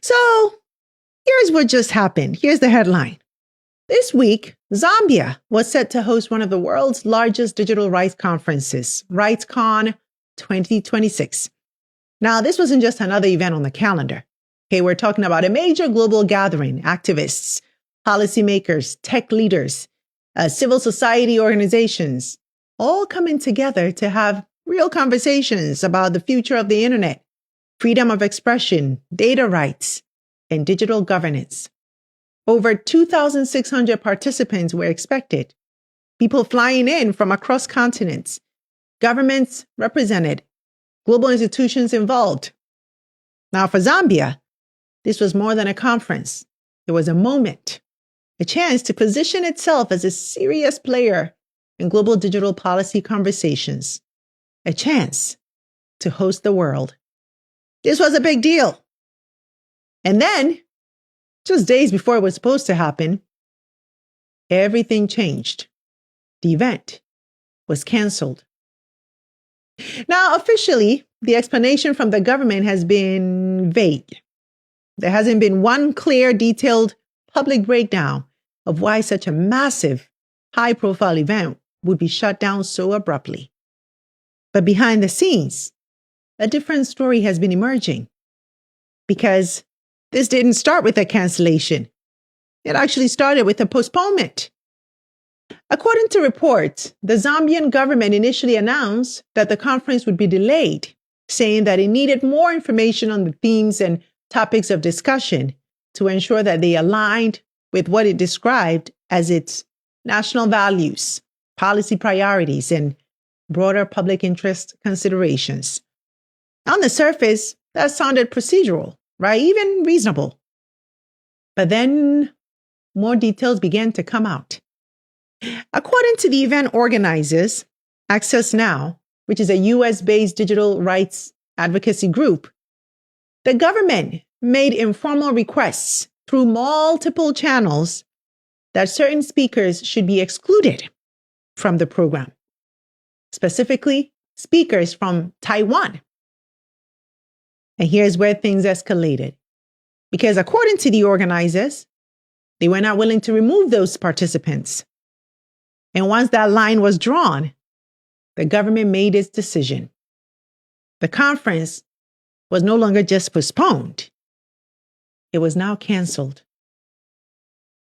So here's what just happened. Here's the headline. This week, Zambia was set to host one of the world's largest digital rights conferences, RightsCon 2026. Now, this wasn't just another event on the calendar. Okay, we're talking about a major global gathering, activists, policymakers, tech leaders, civil society organizations, all coming together to have real conversations about the future of the internet, freedom of expression, data rights, and digital governance. Over 2,600 participants were expected, people flying in from across continents, governments represented, global institutions involved. Now, for Zambia, this was more than a conference. It was a moment, a chance to position itself as a serious player in global digital policy conversations, a chance to host the world. This was a big deal. And then, just days before it was supposed to happen, everything changed. The event was canceled. Now, officially, the explanation from the government has been vague. There hasn't been one clear, detailed public breakdown of why such a massive, high-profile event would be shut down so abruptly. But behind the scenes, a different story has been emerging. Because this didn't start with a cancellation. It actually started with a postponement. According to reports, the Zambian government initially announced that the conference would be delayed, saying that it needed more information on the themes and topics of discussion to ensure that they aligned with what it described as its national values, policy priorities, and broader public interest considerations. On the surface, that sounded procedural, right? Even reasonable. But then more details began to come out. According to the event organizers, Access Now, which is a US-based digital rights advocacy group, the government made informal requests through multiple channels that certain speakers should be excluded from the program, specifically speakers from Taiwan. And here's where things escalated. Because according to the organizers, they were not willing to remove those participants. And once that line was drawn, the government made its decision. The conference was no longer just postponed. It was now canceled.